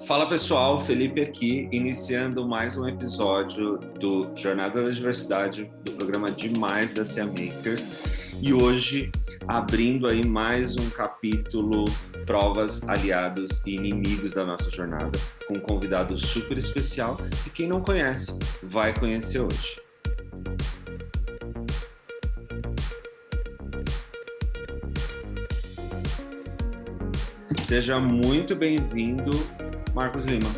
Fala pessoal, Felipe aqui, iniciando mais um episódio do Jornada da Diversidade, do programa Demais da CA Makers, e hoje abrindo aí mais um capítulo Provas, Aliados e Inimigos da nossa jornada, com um convidado super especial e quem não conhece, vai conhecer hoje. Seja muito bem-vindo, Marcos Lima.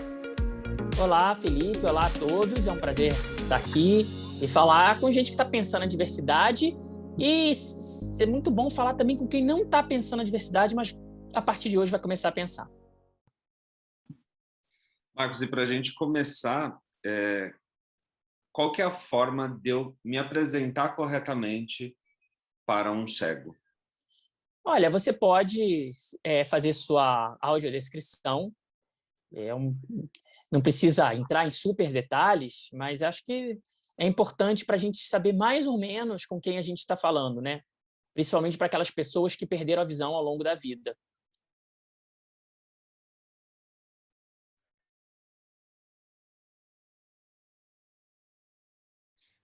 Olá, Felipe. Olá a todos. É um prazer estar aqui e falar com gente que está pensando na diversidade e é muito bom falar também com quem não está pensando na diversidade, mas a partir de hoje vai começar a pensar. Marcos, e para a gente começar, qual que é a forma de eu me apresentar corretamente para um cego? Olha, você pode fazer sua audiodescrição. Não precisa entrar em super detalhes, mas acho que é importante para a gente saber mais ou menos com quem a gente está falando, né? Principalmente para aquelas pessoas que perderam a visão ao longo da vida.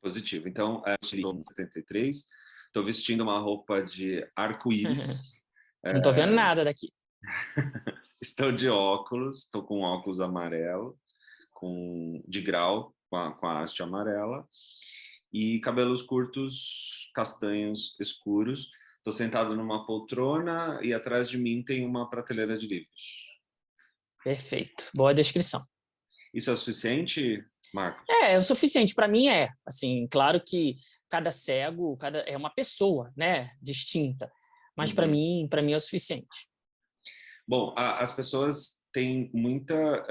Positivo. Então, eu sou 73, estou vestindo uma roupa de arco-íris. Não estou vendo nada daqui. Estou de óculos, estou com óculos amarelo, de grau, com a haste amarela, e cabelos curtos, castanhos, escuros. Estou sentado numa poltrona e atrás de mim tem uma prateleira de livros. Perfeito. Boa descrição. Isso é suficiente, Marcos? É o suficiente. Para mim é. Assim, claro que cada cego é uma pessoa, né, distinta. Mas para mim é o suficiente. Bom, as pessoas têm muita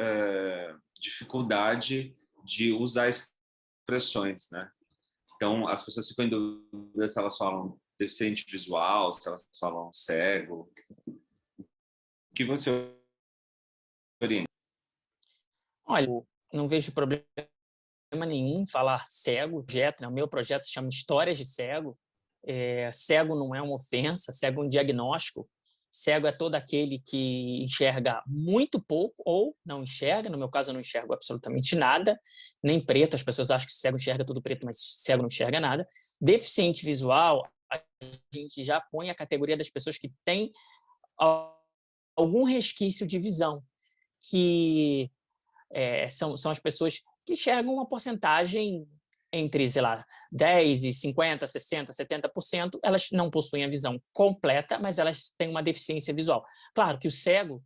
dificuldade de usar expressões, né? Então, as pessoas ficam em dúvida se elas falam deficiente visual, se elas falam cego. O que você orienta? Olha, eu não vejo problema nenhum em falar cego, projeto, né? O meu projeto se chama Histórias de Cego. Cego não é uma ofensa, cego é um diagnóstico. Cego é todo aquele que enxerga muito pouco ou não enxerga. No meu caso, eu não enxergo absolutamente nada, nem preto. As pessoas acham que cego enxerga tudo preto, mas cego não enxerga nada. Deficiente visual, a gente já põe a categoria das pessoas que têm algum resquício de visão, que são as pessoas que enxergam uma porcentagem entre, sei lá, 10 e 50, 60, 70%, elas não possuem a visão completa, mas elas têm uma deficiência visual. Claro que o cego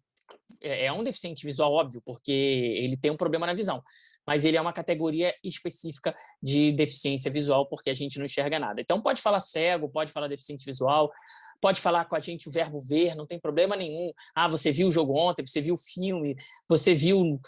é um deficiente visual, óbvio, porque ele tem um problema na visão, mas ele é uma categoria específica de deficiência visual, porque a gente não enxerga nada. Então, pode falar cego, pode falar deficiente visual, pode falar com a gente o verbo ver, não tem problema nenhum. Ah, você viu o jogo ontem, você viu o filme, você viu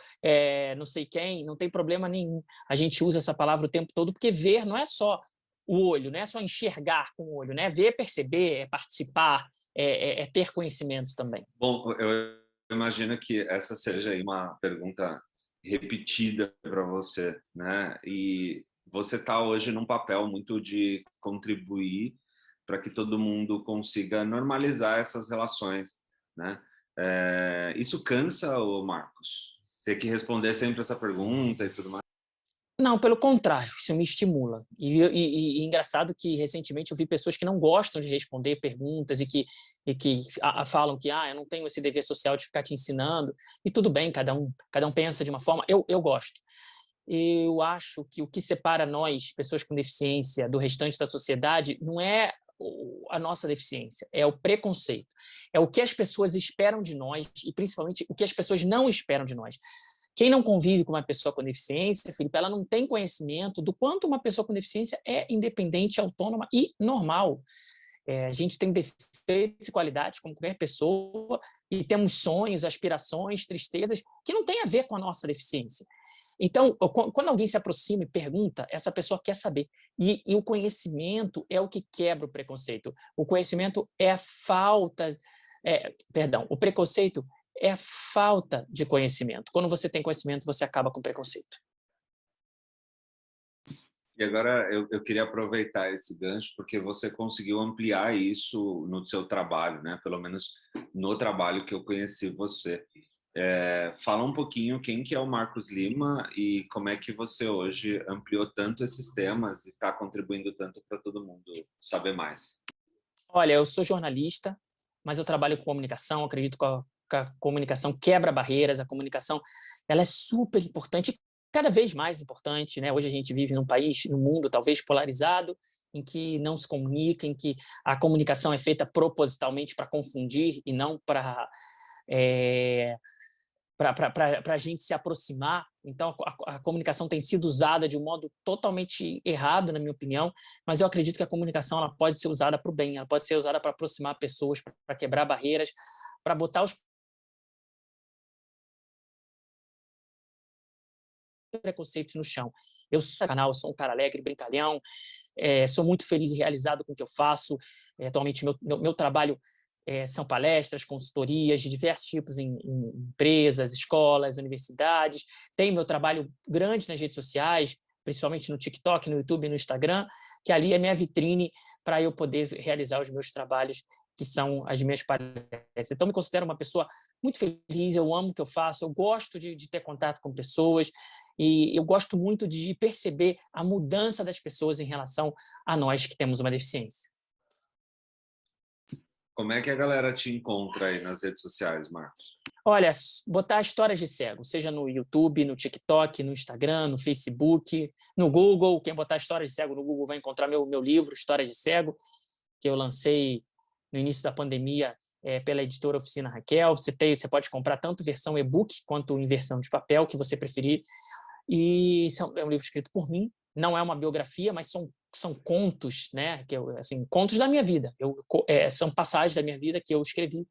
não sei quem, não tem problema nenhum. A gente usa essa palavra o tempo todo, porque ver não é só o olho, não é só enxergar com o olho, né? Ver é perceber, é participar, é ter conhecimento também. Bom, eu imagino que essa seja aí uma pergunta repetida para você, né? E você está hoje num papel muito de contribuir para que todo mundo consiga normalizar essas relações, né? Isso cansa, ô Marcos? Ter que responder sempre essa pergunta e tudo mais? Não, pelo contrário, isso me estimula. E engraçado que recentemente eu vi pessoas que não gostam de responder perguntas e que falam que eu não tenho esse dever social de ficar te ensinando. E tudo bem, cada um pensa de uma forma. Eu gosto. Eu acho que o que separa nós, pessoas com deficiência, do restante da sociedade, não é a nossa deficiência, é o preconceito. É o que as pessoas esperam de nós e, principalmente, o que as pessoas não esperam de nós. Quem não convive com uma pessoa com deficiência, Felipe, ela não tem conhecimento do quanto uma pessoa com deficiência é independente, autônoma e normal. A gente tem defeitos e qualidades como qualquer pessoa e temos sonhos, aspirações, tristezas que não têm a ver com a nossa deficiência. Então, quando alguém se aproxima e pergunta, essa pessoa quer saber. E o conhecimento é o que quebra o preconceito. O conhecimento é a falta... o preconceito é a falta de conhecimento. Quando você tem conhecimento, você acaba com preconceito. E agora eu queria aproveitar esse gancho porque você conseguiu ampliar isso no seu trabalho, né? Pelo menos no trabalho que eu conheci você. Fala um pouquinho quem que é o Marcos Lima e como é que você hoje ampliou tanto esses temas e está contribuindo tanto para todo mundo saber mais. Olha, eu sou jornalista, mas eu trabalho com comunicação, acredito que a comunicação quebra barreiras, a comunicação ela é super importante, cada vez mais importante, né? Hoje a gente vive num país, num mundo talvez polarizado, em que não se comunica, em que a comunicação é feita propositalmente para confundir e não para a gente se aproximar. Então, a comunicação tem sido usada de um modo totalmente errado, na minha opinião, mas eu acredito que a comunicação ela pode ser usada para o bem, ela pode ser usada para aproximar pessoas, para quebrar barreiras, para botar os preconceitos no chão. Eu sou canal, sou um cara alegre, brincalhão, sou muito feliz e realizado com o que eu faço. Atualmente, meu trabalho são palestras, consultorias de diversos tipos em empresas, escolas, universidades. Tenho meu trabalho grande nas redes sociais, principalmente no TikTok, no YouTube e no Instagram, que ali é minha vitrine para eu poder realizar os meus trabalhos, que são as minhas palestras. Então, me considero uma pessoa muito feliz, eu amo o que eu faço, eu gosto de ter contato com pessoas, e eu gosto muito de perceber a mudança das pessoas em relação a nós que temos uma deficiência. Como é que a galera te encontra aí nas redes sociais, Marcos? Olha, botar histórias de cego, seja no YouTube, no TikTok, no Instagram, no Facebook, no Google. Quem botar histórias de cego no Google vai encontrar meu livro, História de Cego, que eu lancei no início da pandemia pela editora Oficina Raquel. Você pode comprar tanto versão e-book quanto em versão de papel, que você preferir. E é um livro escrito por mim, não é uma biografia, mas são contos, né? Assim, contos da minha vida. São passagens da minha vida que eu escrevi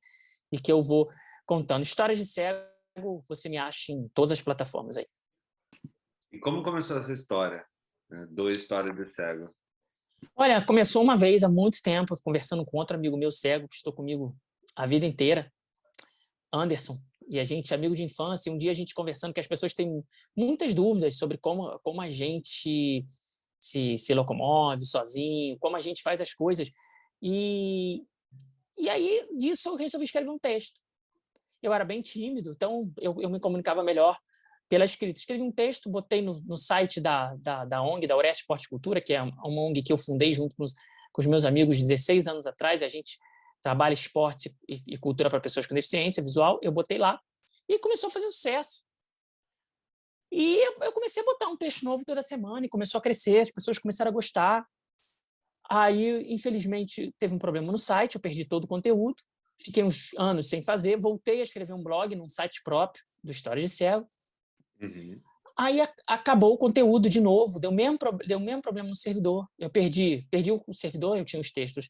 e que eu vou contando. Histórias de cego, você me acha em todas as plataformas aí. E como começou essa história, né, do História de Cego? Olha, começou uma vez, há muito tempo, conversando com outro amigo meu cego, que estou comigo a vida inteira, Anderson, e a gente, amigo de infância, um dia a gente conversando que as pessoas têm muitas dúvidas sobre como a gente se locomove sozinho, como a gente faz as coisas. E aí, disso, eu resolvi escrever um texto. Eu era bem tímido, então eu me comunicava melhor pela escrita. Escrevi um texto, botei no site da ONG, da Oreste Esporte e Cultura, que é uma ONG que eu fundei junto com os meus amigos 16 anos atrás. A gente trabalha esporte e cultura para pessoas com deficiência visual. Eu botei lá e começou a fazer sucesso. E eu comecei a botar um texto novo toda semana e começou a crescer, as pessoas começaram a gostar. Aí, infelizmente, teve um problema no site, eu perdi todo o conteúdo, fiquei uns anos sem fazer, voltei a escrever um blog num site próprio do História de Cego. Uhum. Aí acabou o conteúdo de novo, deu o mesmo problema no servidor. Eu perdi o servidor, eu tinha os textos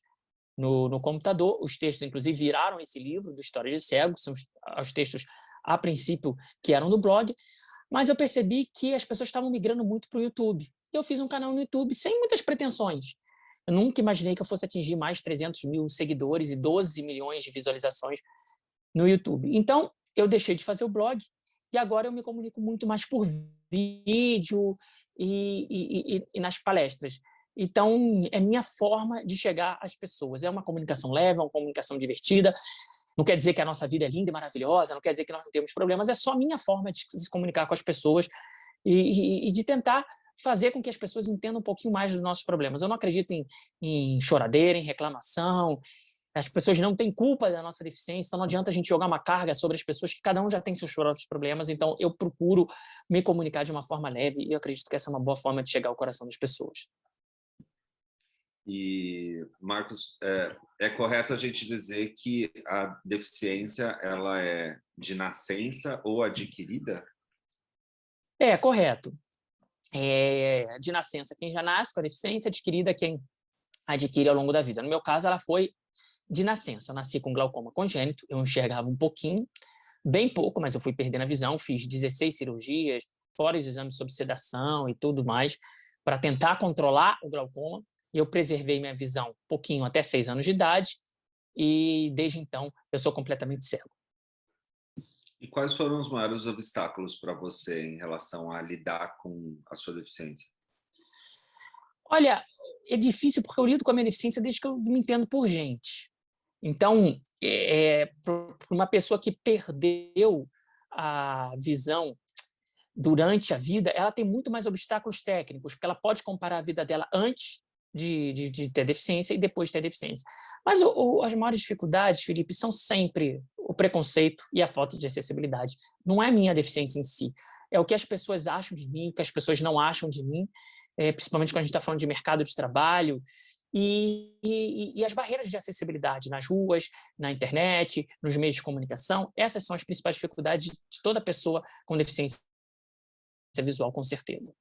no computador, os textos, inclusive, viraram esse livro do História de Cego, são os textos, a princípio, que eram do blog, mas eu percebi que as pessoas estavam migrando muito para o YouTube. Eu fiz um canal no YouTube sem muitas pretensões. Eu nunca imaginei que eu fosse atingir mais 300 mil seguidores e 12 milhões de visualizações no YouTube. Então, eu deixei de fazer o blog e agora eu me comunico muito mais por vídeo e nas palestras. Então, é minha forma de chegar às pessoas. É uma comunicação leve, é uma comunicação divertida. Não quer dizer que a nossa vida é linda e maravilhosa, não quer dizer que nós não temos problemas, é só minha forma de se comunicar com as pessoas e de tentar fazer com que as pessoas entendam um pouquinho mais dos nossos problemas. Eu não acredito em choradeira, em reclamação. As pessoas não têm culpa da nossa deficiência, então não adianta a gente jogar uma carga sobre as pessoas, que cada um já tem seus próprios problemas. Então eu procuro me comunicar de uma forma leve e eu acredito que essa é uma boa forma de chegar ao coração das pessoas. E, Marcos, é correto a gente dizer que a deficiência ela é de nascença ou adquirida? É, correto. De nascença, quem já nasce com a deficiência, adquirida, quem adquire ao longo da vida. No meu caso, ela foi de nascença. Eu nasci com glaucoma congênito, eu enxergava um pouquinho, bem pouco, mas eu fui perdendo a visão, fiz 16 cirurgias, fora os exames sob sedação e tudo mais, para tentar controlar o glaucoma, e eu preservei minha visão um pouquinho até 6 anos de idade, e desde então eu sou completamente cego. E quais foram os maiores obstáculos para você em relação a lidar com a sua deficiência? Olha, é difícil porque eu lido com a minha deficiência desde que eu me entendo por gente. Então, para uma pessoa que perdeu a visão durante a vida, ela tem muito mais obstáculos técnicos, porque ela pode comparar a vida dela antes de ter deficiência e depois de ter deficiência. Mas as maiores dificuldades, Felipe, são sempre o preconceito e a falta de acessibilidade. Não é a minha deficiência em si, é o que as pessoas acham de mim, o que as pessoas não acham de mim, principalmente quando a gente está falando de mercado de trabalho, e as barreiras de acessibilidade nas ruas, na internet, nos meios de comunicação. Essas são as principais dificuldades de toda pessoa com deficiência visual, com certeza.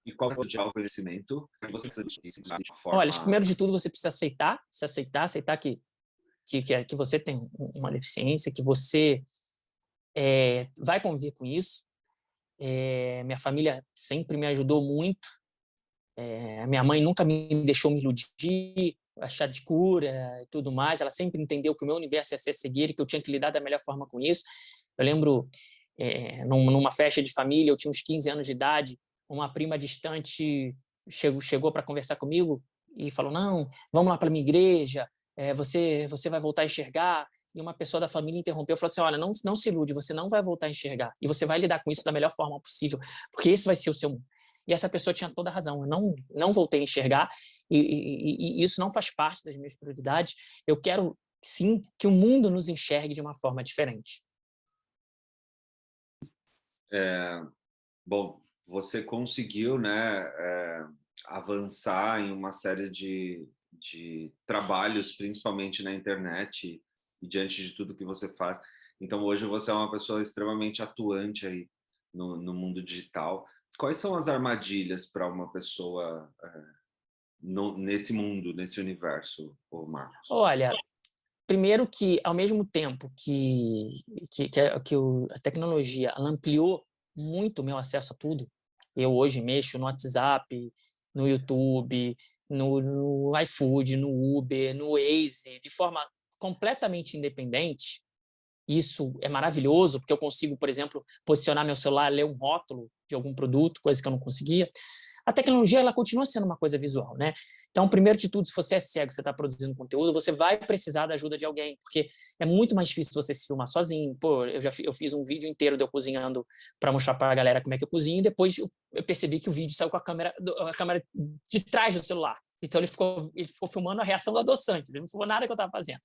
E qual é o conhecimento que você precisa de forma... Olha, primeiro de tudo, você precisa aceitar que você tem uma deficiência, que você vai conviver com isso. Minha família sempre me ajudou muito. Minha mãe nunca me deixou me iludir, achar de cura e tudo mais. Ela sempre entendeu que o meu universo ia ser seguir e que eu tinha que lidar da melhor forma com isso. Eu lembro, numa festa de família, eu tinha uns 15 anos de idade, uma prima distante chegou para conversar comigo e falou: não, vamos lá para a minha igreja, você vai voltar a enxergar. E uma pessoa da família interrompeu e falou assim: olha, não se ilude, você não vai voltar a enxergar. E você vai lidar com isso da melhor forma possível, porque esse vai ser o seu mundo. E essa pessoa tinha toda a razão. Eu não voltei a enxergar e isso não faz parte das minhas prioridades. Eu quero, sim, que o mundo nos enxergue de uma forma diferente. Bom, você conseguiu, né, avançar em uma série de trabalhos, principalmente na internet e diante de tudo que você faz. Então, hoje você é uma pessoa extremamente atuante aí no mundo digital. Quais são as armadilhas para uma pessoa nesse mundo, nesse universo, Marcos? Olha, primeiro que, ao mesmo tempo a tecnologia ela ampliou muito o meu acesso a tudo, eu hoje mexo no WhatsApp, no YouTube, no iFood, no Uber, no Waze, de forma completamente independente. Isso é maravilhoso, porque eu consigo, por exemplo, posicionar meu celular, ler um rótulo de algum produto, coisa que eu não conseguia. A tecnologia ela continua sendo uma coisa visual, né? Então, primeiro de tudo, se você é cego, você está produzindo conteúdo, você vai precisar da ajuda de alguém, porque é muito mais difícil você se filmar sozinho. Pô, eu fiz um vídeo inteiro de eu cozinhando para mostrar para a galera como é que eu cozinho, e depois eu percebi que o vídeo saiu com a câmera de trás do celular. Então, ele ficou filmando a reação do adoçante, ele não filmou nada que eu estava fazendo.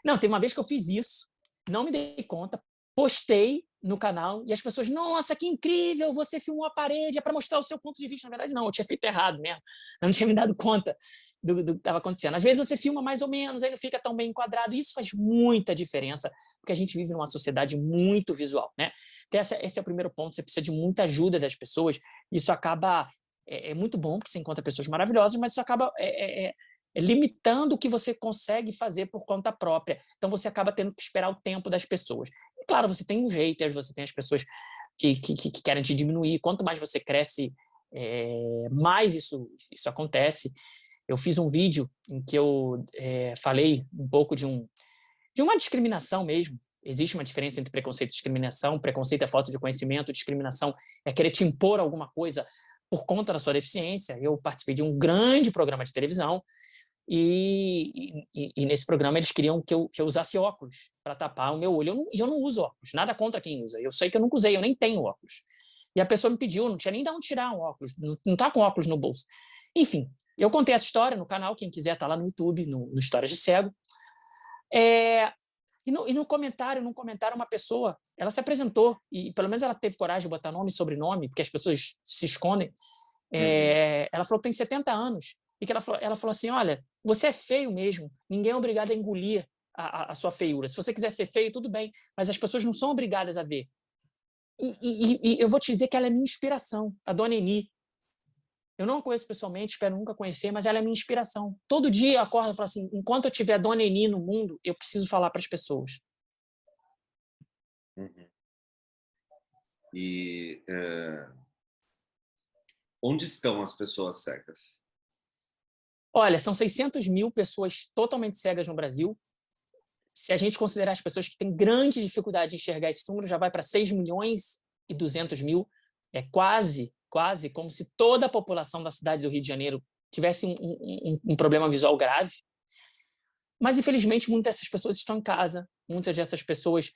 Não, teve uma vez que eu fiz isso, não me dei conta, postei no canal e as pessoas, nossa, que incrível, você filmou a parede, é para mostrar o seu ponto de vista. Na verdade, não, eu tinha feito errado mesmo, eu não tinha me dado conta do que estava acontecendo. Às vezes você filma mais ou menos, aí não fica tão bem enquadrado, e isso faz muita diferença, porque a gente vive numa sociedade muito visual, né? Então, esse é o primeiro ponto, você precisa de muita ajuda das pessoas, isso acaba, é muito bom, porque você encontra pessoas maravilhosas, mas isso acaba limitando o que você consegue fazer por conta própria. Então, você acaba tendo que esperar o tempo das pessoas. E, claro, você tem os haters, você tem as pessoas que querem te diminuir. Quanto mais você cresce, mais isso acontece. Eu fiz um vídeo em que eu falei um pouco de uma discriminação mesmo. Existe uma diferença entre preconceito e discriminação. Preconceito é falta de conhecimento, discriminação é querer te impor alguma coisa por conta da sua deficiência. Eu participei de um grande programa de televisão, e nesse programa eles queriam que eu usasse óculos para tapar o meu olho. Eu não uso óculos, nada contra quem usa. Eu sei que eu nunca usei, eu nem tenho óculos. E a pessoa me pediu, não tinha nem de onde tirar um óculos, não está com óculos no bolso. Enfim, eu contei essa história no canal, quem quiser está lá no YouTube, no Histórias de Cego. E no comentário, uma pessoa, ela se apresentou, e pelo menos ela teve coragem de botar nome e sobrenome, porque as pessoas se escondem. Ela falou que tem 70 anos, e que ela falou assim, olha, você é feio mesmo, ninguém é obrigado a engolir a sua feiura. Se você quiser ser feio, tudo bem, mas as pessoas não são obrigadas a ver. E eu vou te dizer que ela é minha inspiração, a Dona Eni. Eu não a conheço pessoalmente, espero nunca conhecer, mas ela é minha inspiração. Todo dia eu acordo e falo assim, enquanto eu tiver a Dona Eni no mundo, eu preciso falar para as pessoas. E onde estão as pessoas cegas? Olha, são 600 mil pessoas totalmente cegas no Brasil. Se a gente considerar as pessoas que têm grande dificuldade de enxergar, esse número já vai para 6 milhões e 200 mil. É quase como se toda a população da cidade do Rio de Janeiro tivesse um problema visual grave. Mas, infelizmente, muitas dessas pessoas estão em casa, muitas dessas pessoas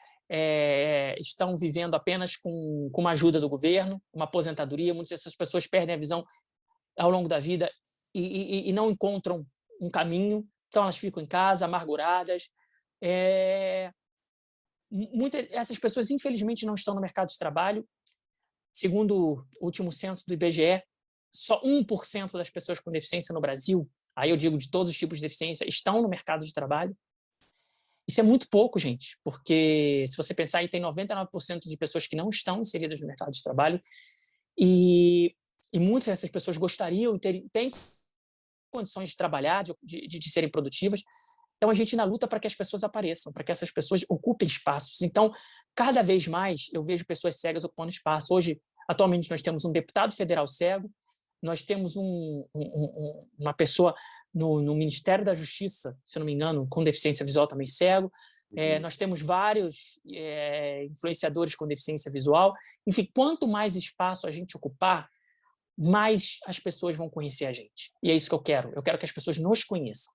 estão vivendo apenas com uma ajuda do governo, uma aposentadoria, muitas dessas pessoas perdem a visão ao longo da vida e não encontram um caminho, então elas ficam em casa, amarguradas. Muitas dessas pessoas, infelizmente, não estão no mercado de trabalho. Segundo o último censo do IBGE, só 1% das pessoas com deficiência no Brasil, aí eu digo de todos os tipos de deficiência, estão no mercado de trabalho. Isso é muito pouco, gente, porque se você pensar aí, tem 99% de pessoas que não estão inseridas no mercado de trabalho e muitas dessas pessoas gostariam, têm condições de trabalhar, de serem produtivas. Então, a gente ainda luta para que as pessoas apareçam, para que essas pessoas ocupem espaços. Então, cada vez mais, eu vejo pessoas cegas ocupando espaço. Hoje, atualmente, nós temos um deputado federal cego, nós temos uma pessoa no Ministério da Justiça, se não me engano, com deficiência visual também cego. Nós temos vários influenciadores com deficiência visual. Enfim, quanto mais espaço a gente ocupar, mais as pessoas vão conhecer a gente. E é isso que eu quero. Eu quero que as pessoas nos conheçam.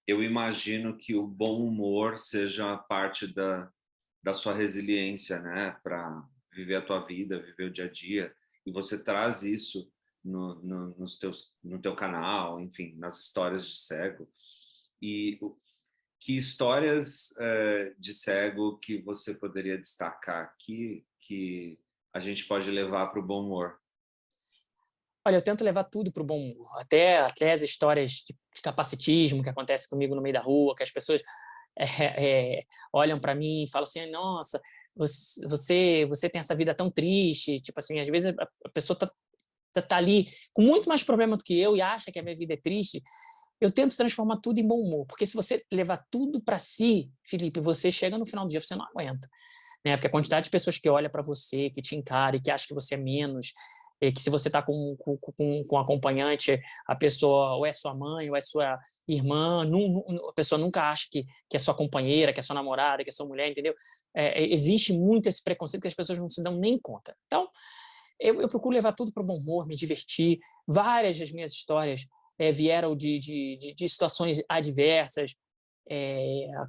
Eu imagino que o bom humor seja parte da sua resiliência, né? Para viver a tua vida, viver o dia a dia. E você traz isso no teu canal, enfim, nas histórias de cego. E que histórias de cego que você poderia destacar aqui que a gente pode levar para o bom humor? Olha, eu tento levar tudo para o bom humor. Até as histórias de capacitismo que acontece comigo no meio da rua, que as pessoas olham para mim e falam assim, nossa, você tem essa vida tão triste. Tipo assim, às vezes a pessoa tá ali com muito mais problema do que eu e acha que a minha vida é triste. Eu tento transformar tudo em bom humor, porque se você levar tudo para si, Felipe, você chega no final do dia, você não aguenta. Né? Porque a quantidade de pessoas que olha para você, que te encara e que acha que você é menos, e que se você está com acompanhante, a pessoa ou é sua mãe ou é sua irmã, a pessoa nunca acha que é sua companheira, que é sua namorada, que é sua mulher, entendeu? Existe muito esse preconceito que as pessoas não se dão nem conta. Então, eu procuro levar tudo para o bom humor, me divertir. Várias das minhas histórias vieram de situações adversas.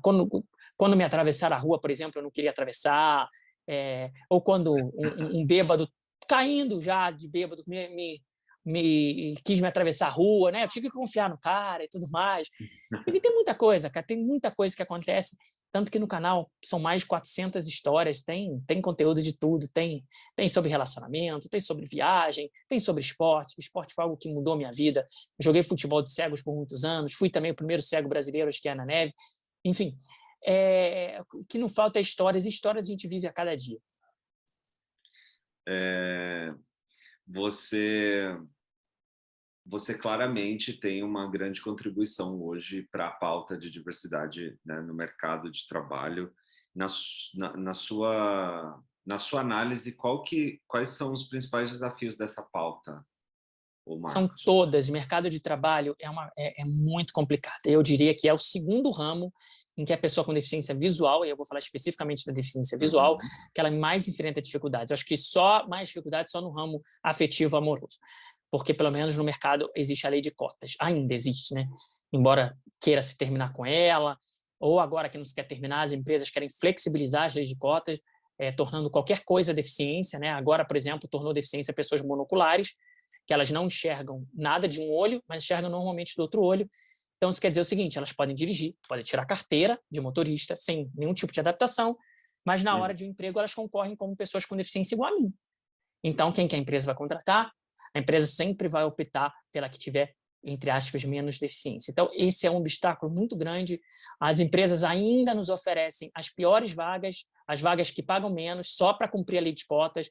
Quando me atravessaram a rua, por exemplo, eu não queria atravessar. Ou quando um bêbado, caindo já de bêbado, quis me atravessar a rua, né? Eu tive que confiar no cara e tudo mais. E tem muita coisa, cara, tem muita coisa que acontece, tanto que no canal são mais de 400 histórias, tem conteúdo de tudo, tem sobre relacionamento, tem sobre viagem, tem sobre esporte. Esporte foi algo que mudou minha vida. Eu joguei futebol de cegos por muitos anos, fui também o primeiro cego brasileiro a esquiar na neve. Enfim, o que não falta é histórias, e histórias a gente vive a cada dia. Você claramente tem uma grande contribuição hoje para a pauta de diversidade, né, no mercado de trabalho. Na sua análise, quais são os principais desafios dessa pauta, São Marcos? todas. O mercado de trabalho é muito complicado. Eu diria que é o segundo ramo em que a pessoa com deficiência visual, e eu vou falar especificamente da deficiência visual, que ela mais enfrenta dificuldades. Eu acho que mais dificuldades só no ramo afetivo amoroso, porque pelo menos no mercado existe a lei de cotas. Ainda existe, né? Embora queira se terminar com ela, ou agora que não se quer terminar, as empresas querem flexibilizar as leis de cotas, tornando qualquer coisa deficiência, né? Agora, por exemplo, tornou deficiência pessoas monoculares, que elas não enxergam nada de um olho, mas enxergam normalmente do outro olho. Então, isso quer dizer o seguinte, elas podem dirigir, podem tirar carteira de motorista sem nenhum tipo de adaptação, mas na hora de um emprego elas concorrem como pessoas com deficiência igual a mim. Então, quem que a empresa vai contratar? A empresa sempre vai optar pela que tiver, entre aspas, menos deficiência. Então, esse é um obstáculo muito grande. As empresas ainda nos oferecem as piores vagas, as vagas que pagam menos, só para cumprir a lei de cotas.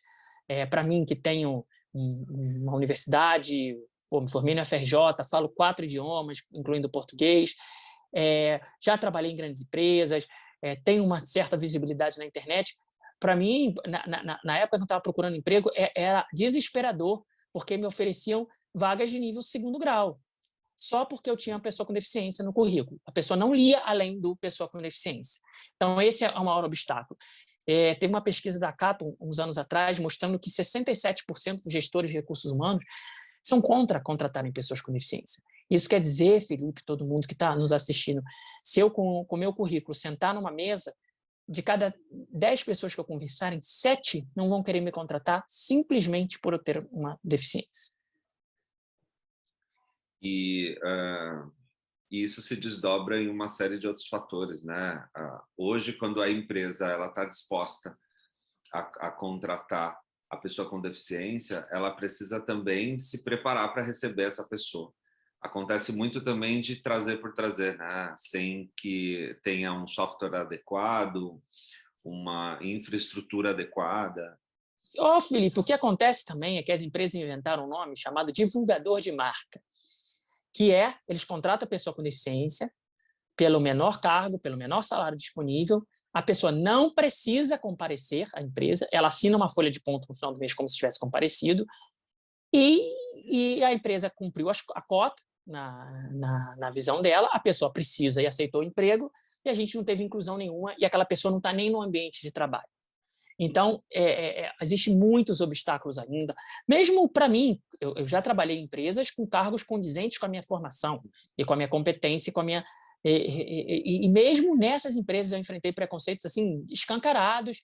Para mim, que tenho uma universidade, me formei na FRJ, falo 4 idiomas, incluindo português, já trabalhei em grandes empresas, tenho uma certa visibilidade na internet. Para mim, na época que eu estava procurando emprego, era desesperador, porque me ofereciam vagas de nível 2º grau, só porque eu tinha uma pessoa com deficiência no currículo. A pessoa não lia além do pessoa com deficiência. Então, esse é o maior obstáculo. Teve uma pesquisa da Cato, uns anos atrás, mostrando que 67% dos gestores de recursos humanos são contra contratarem pessoas com deficiência. Isso quer dizer, Felipe, todo mundo que está nos assistindo, se eu, com o meu currículo, sentar numa mesa, de cada 10 pessoas que eu conversarem, 7 não vão querer me contratar simplesmente por eu ter uma deficiência. E isso se desdobra em uma série de outros fatores, né? Hoje, quando a empresa ela está disposta a contratar a pessoa com deficiência, ela precisa também se preparar para receber essa pessoa. Acontece muito também de trazer por trazer, né? Sem que tenha um software adequado, uma infraestrutura adequada. Felipe, o que acontece também é que as empresas inventaram um nome chamado divulgador de marca, que eles contratam a pessoa com deficiência pelo menor cargo, pelo menor salário disponível, a pessoa não precisa comparecer à empresa, ela assina uma folha de ponto no final do mês como se tivesse comparecido, e a empresa cumpriu a cota na visão dela, a pessoa precisa e aceitou o emprego, e a gente não teve inclusão nenhuma, e aquela pessoa não está nem no ambiente de trabalho. Então, existem muitos obstáculos ainda. Mesmo para mim, eu já trabalhei em empresas com cargos condizentes com a minha formação e com a minha competência, e mesmo nessas empresas eu enfrentei preconceitos assim escancarados,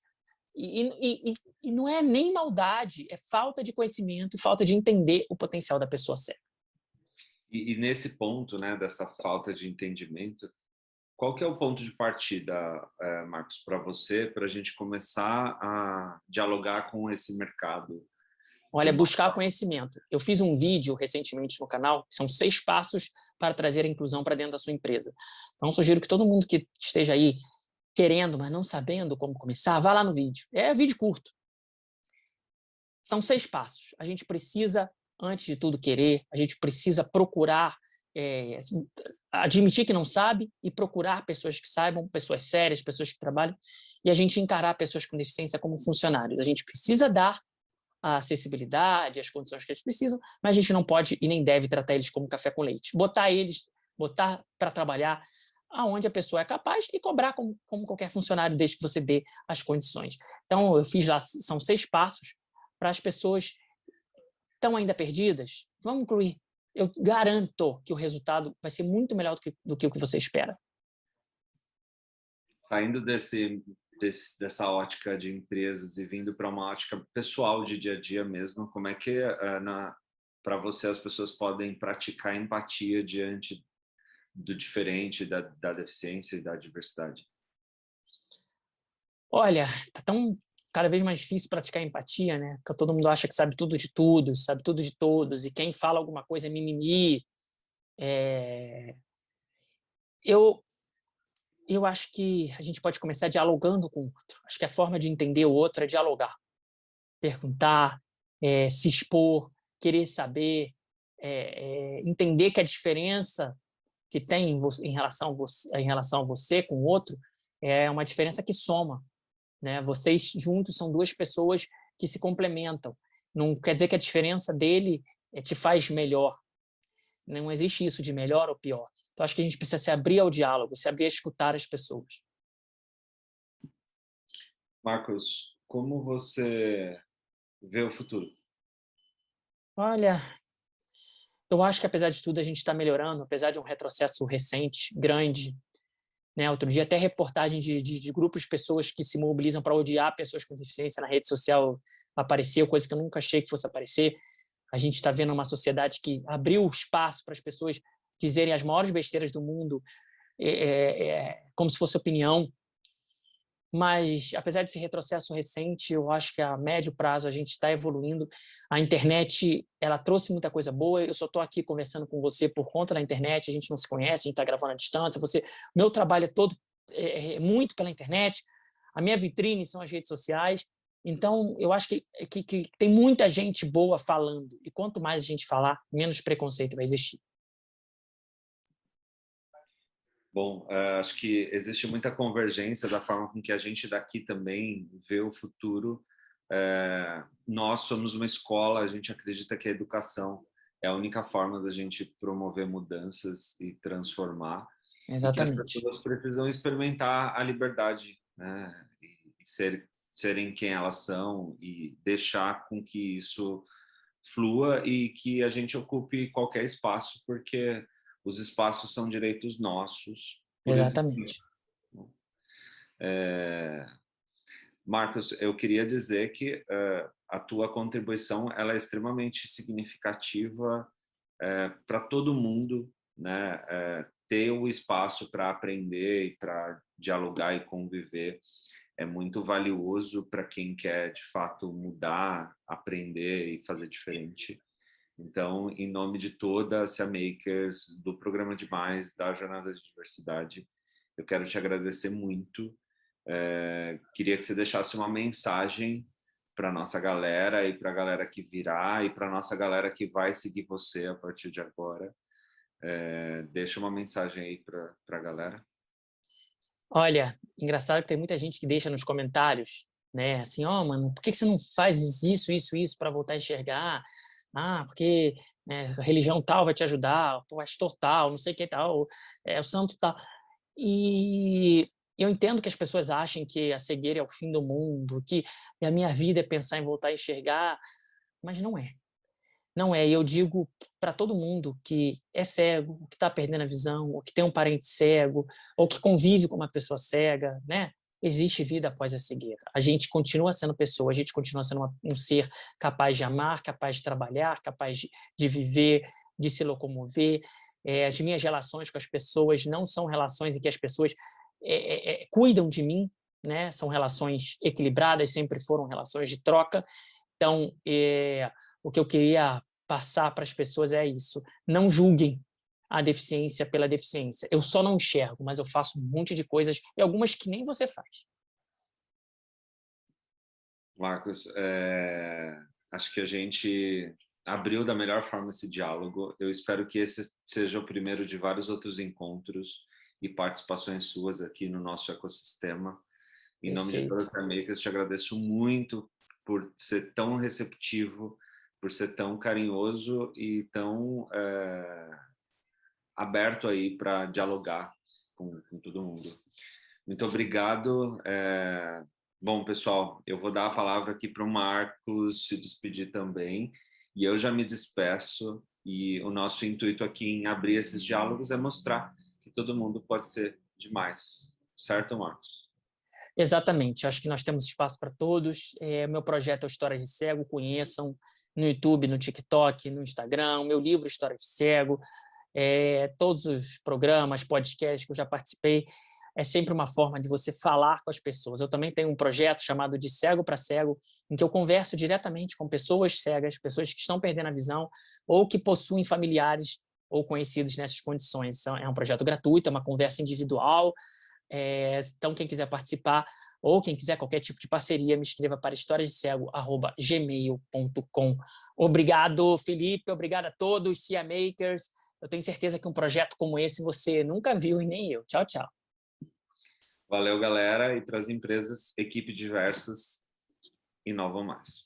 e não é nem maldade, é falta de conhecimento e falta de entender o potencial da pessoa cega. E nesse ponto, né, dessa falta de entendimento, qual que é o ponto de partida, Marcos, para você, para a gente começar a dialogar com esse mercado? Olha, buscar conhecimento. Eu fiz um vídeo recentemente no canal, que são 6 passos para trazer a inclusão para dentro da sua empresa. Então, sugiro que todo mundo que esteja aí querendo, mas não sabendo como começar, vá lá no vídeo. É vídeo curto. São 6 passos. A gente precisa, antes de tudo, querer, a gente precisa procurar, admitir que não sabe e procurar pessoas que saibam, pessoas sérias, pessoas que trabalham, e a gente encarar pessoas com deficiência como funcionários. A gente precisa dar a acessibilidade, as condições que eles precisam, mas a gente não pode e nem deve tratar eles como café com leite. Botar para trabalhar aonde a pessoa é capaz e cobrar como qualquer funcionário, desde que você dê as condições. Então, eu fiz lá, são 6 passos para as pessoas que estão ainda perdidas. Vamos incluir. Eu garanto que o resultado vai ser muito melhor do que o que você espera. Saindo dessa ótica de empresas e vindo para uma ótica pessoal de dia a dia mesmo, como é que para você as pessoas podem praticar empatia diante do diferente, da deficiência e da diversidade? Olha, tá cada vez mais difícil praticar empatia, né? Porque todo mundo acha que sabe tudo de tudo, sabe tudo de todos, e quem fala alguma coisa é mimimi. Eu acho que a gente pode começar dialogando com o outro. Acho que a forma de entender o outro é dialogar, perguntar, se expor, querer saber, entender que a diferença que tem em relação a você com o outro é uma diferença que soma, né? Vocês juntos são 2 pessoas que se complementam. Não quer dizer que a diferença dele te faz melhor. Não existe isso de melhor ou pior. Então, acho que a gente precisa se abrir ao diálogo, se abrir a escutar as pessoas. Marcos, como você vê o futuro? Olha, eu acho que, apesar de tudo, a gente está melhorando, apesar de um retrocesso recente, grande. Né? Outro dia, até reportagem de grupos de pessoas que se mobilizam para odiar pessoas com deficiência na rede social apareceu, coisa que eu nunca achei que fosse aparecer. A gente está vendo uma sociedade que abriu espaço para as pessoas dizerem as maiores besteiras do mundo, como se fosse opinião. Mas, apesar desse retrocesso recente, eu acho que a médio prazo a gente está evoluindo. A internet, ela trouxe muita coisa boa. Eu só estou aqui conversando com você por conta da internet. A gente não se conhece, a gente está gravando à distância. Meu trabalho é todo muito pela internet. A minha vitrine são as redes sociais. Então, eu acho que tem muita gente boa falando. E quanto mais a gente falar, menos preconceito vai existir. Bom, acho que existe muita convergência da forma com que a gente daqui também vê o futuro. Nós somos uma escola, a gente acredita que a educação é a única forma da gente promover mudanças e transformar. Exatamente. E que as pessoas precisam experimentar a liberdade, né? E ser serem quem elas são e deixar com que isso flua e que a gente ocupe qualquer espaço, porque os espaços são direitos nossos por existir. Exatamente. Marcos, eu queria dizer que a tua contribuição ela é extremamente significativa para todo mundo, né? Ter o espaço para aprender e para dialogar e conviver é muito valioso para quem quer, de fato, mudar, aprender e fazer diferente. Então, em nome de toda a CA Makers, do Programa Demais, da Jornada de Diversidade, eu quero te agradecer muito. Queria que você deixasse uma mensagem para a nossa galera e para a galera que virá e para a nossa galera que vai seguir você a partir de agora. Deixa uma mensagem aí para a galera. Olha, engraçado que tem muita gente que deixa nos comentários, né? Assim, mano, por que você não faz isso para voltar a enxergar? Porque a religião tal vai te ajudar, o pastor tal, não sei o que tal, o santo tal. E eu entendo que as pessoas achem que a cegueira é o fim do mundo, que a minha vida é pensar em voltar a enxergar, mas não é. Não é. E eu digo para todo mundo que é cego, que está perdendo a visão, ou que tem um parente cego, ou que convive com uma pessoa cega, né? Existe vida após a cegueira. A gente continua sendo pessoa, a gente continua sendo um ser capaz de amar, capaz de trabalhar, capaz de viver, de se locomover. As minhas relações com as pessoas não são relações em que as pessoas cuidam de mim, né? São relações equilibradas, sempre foram relações de troca. Então, o que eu queria passar para as pessoas é isso. Não julguem a deficiência pela deficiência. Eu só não enxergo, mas eu faço um monte de coisas, e algumas que nem você faz. Marcos, acho que a gente abriu da melhor forma esse diálogo. Eu espero que esse seja o primeiro de vários outros encontros e participações suas aqui no nosso ecossistema. Em nome de todas as Makers, te agradeço muito por ser tão receptivo, por ser tão carinhoso e tão aberto aí para dialogar com todo mundo. Muito obrigado. Bom, pessoal, eu vou dar a palavra aqui para o Marcos se despedir também, e eu já me despeço, e o nosso intuito aqui em abrir esses diálogos é mostrar que todo mundo pode ser demais. Certo, Marcos? Exatamente, acho que nós temos espaço para todos. Meu projeto é o Histórias de Cego, conheçam no YouTube, no TikTok, no Instagram, meu livro Histórias de Cego, todos os programas, podcasts que eu já participei, é sempre uma forma de você falar com as pessoas. Eu também tenho um projeto chamado de Cego para Cego, em que eu converso diretamente com pessoas cegas, pessoas que estão perdendo a visão ou que possuem familiares ou conhecidos nessas condições. É um projeto gratuito, é uma conversa individual. Então, quem quiser participar ou quem quiser qualquer tipo de parceria, me escreva para historiasdecego@gmail.com. Obrigado, Felipe. Obrigado a todos, CA Makers. Eu tenho certeza que um projeto como esse você nunca viu e nem eu. Tchau, tchau. Valeu, galera. E para as empresas, equipe diversas inovam mais.